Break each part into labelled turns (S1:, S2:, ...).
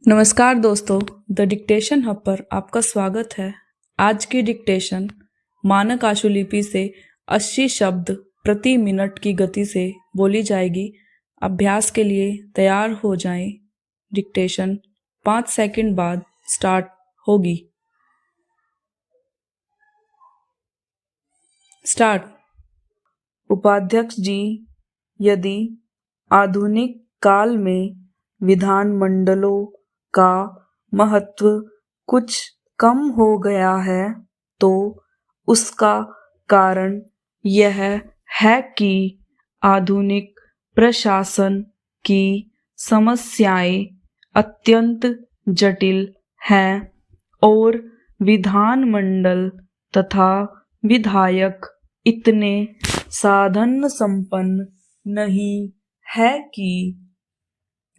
S1: नमस्कार दोस्तों, the dictation hub पर आपका स्वागत है। आज की डिक्टेशन मानक आशुलिपि से 80 शब्द प्रति मिनट की गति से बोली जाएगी। अभ्यास के लिए तैयार हो जाएं। डिक्टेशन 5 सेकंड बाद स्टार्ट होगी। स्टार्ट। उपाध्यक्ष जी, यदि आधुनिक काल में विधानमंडलों का महत्व कुछ कम हो गया है तो उसका कारण यह है कि आधुनिक प्रशासन की समस्याएं अत्यंत जटिल हैं और विधानमंडल तथा विधायक इतने साधन संपन्न नहीं है कि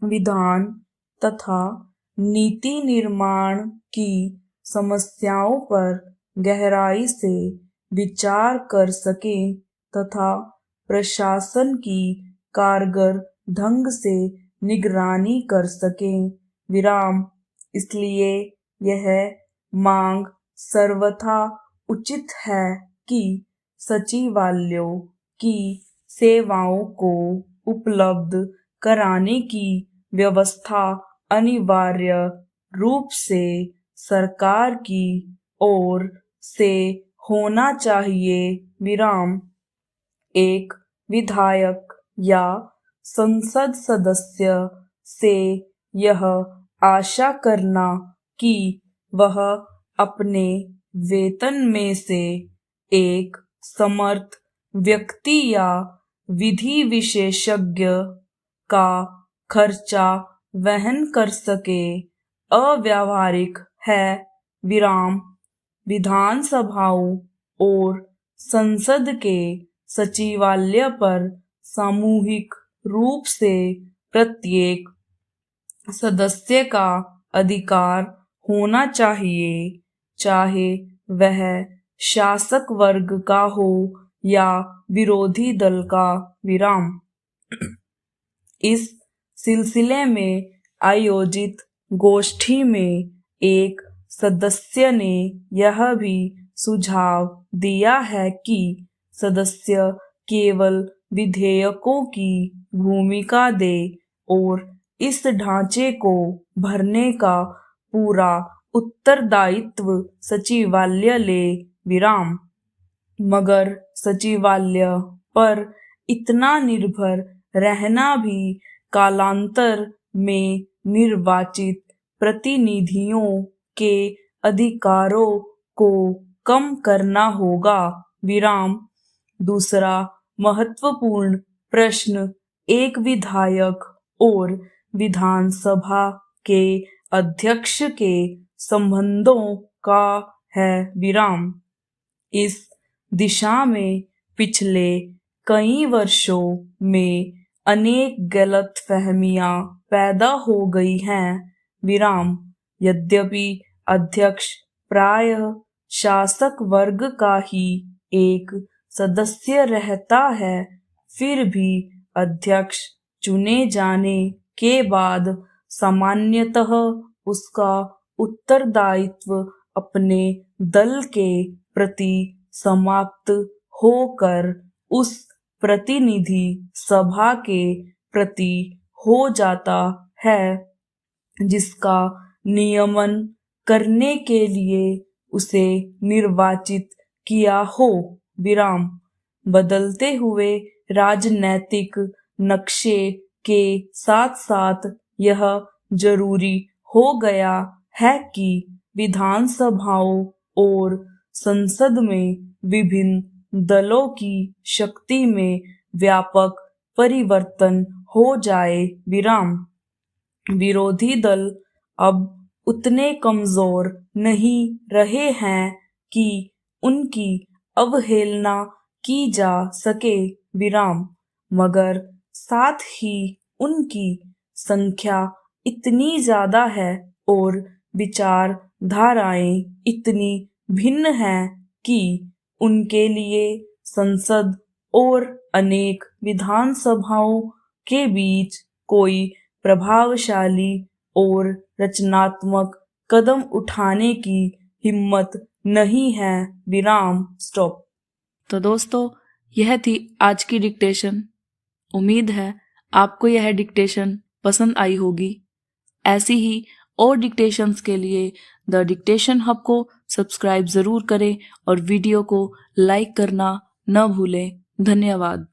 S1: विधान तथा नीति निर्माण की समस्याओं पर गहराई से विचार कर सके तथा प्रशासन की कारगर ढंग से निगरानी कर सके। विराम। इसलिए यह मांग सर्वथा उचित है कि सचिवालयों की सेवाओं को उपलब्ध कराने की व्यवस्था अनिवार्य रूप से सरकार की ओर से होना चाहिए। विराम। एक विधायक या संसद सदस्य से यह आशा करना कि वह अपने वेतन में से एक समर्थ व्यक्ति या विधि विशेषज्ञ का खर्चा वहन कर सके अव्यावहारिक है। विराम। विधानसभाओं और संसद के सचिवालय पर सामूहिक रूप से प्रत्येक सदस्य का अधिकार होना चाहिए, चाहे वह शासक वर्ग का हो या विरोधी दल का। विराम। इस सिलसिले में आयोजित गोष्ठी में एक सदस्य ने यह भी सुझाव दिया है कि सदस्य केवल विधेयकों की भूमिका दे और इस ढांचे को भरने का पूरा उत्तरदायित्व सचिवालय ले। विराम। मगर सचिवालय पर इतना निर्भर रहना भी कालांतर में निर्वाचित प्रतिनिधियों के अधिकारों को कम करना होगा। विराम। दूसरा महत्वपूर्ण प्रश्न एक विधायक और विधानसभा के अध्यक्ष के संबंधों का है। विराम। इस दिशा में पिछले कई वर्षों में अनेक गलतफहमियां पैदा हो गई हैं। विराम। यद्यपि अध्यक्ष प्रायः शासक वर्ग का ही एक सदस्य रहता है, फिर भी अध्यक्ष चुने जाने के बाद सामान्यतः उसका उत्तरदायित्व अपने दल के प्रति समाप्त होकर उस प्रतिनिधि सभा के प्रति हो जाता है जिसका नियमन करने के लिए उसे निर्वाचित किया हो। विराम। बदलते हुए राजनैतिक नक्शे के साथ साथ यह जरूरी हो गया है कि विधानसभाओं और संसद में विभिन्न दलों की शक्ति में व्यापक परिवर्तन हो जाए। विराम। विरोधी दल अब उतने कमजोर नहीं रहे हैं कि उनकी अवहेलना की जा सके। विराम। मगर साथ ही उनकी संख्या इतनी ज्यादा है और विचारधाराएं इतनी भिन्न हैं कि उनके लिए संसद और अनेक विधानसभाओं के बीच कोई प्रभावशाली और रचनात्मक कदम उठाने की हिम्मत नहीं है। विराम स्टॉप। तो दोस्तों, यह थी आज की डिक्टेशन। उम्मीद है आपको यह डिक्टेशन पसंद आई होगी। ऐसी ही और डिक्टेशंस के लिए द डिक्टेशन हब को सब्सक्राइब ज़रूर करें और वीडियो को लाइक करना न भूलें। धन्यवाद।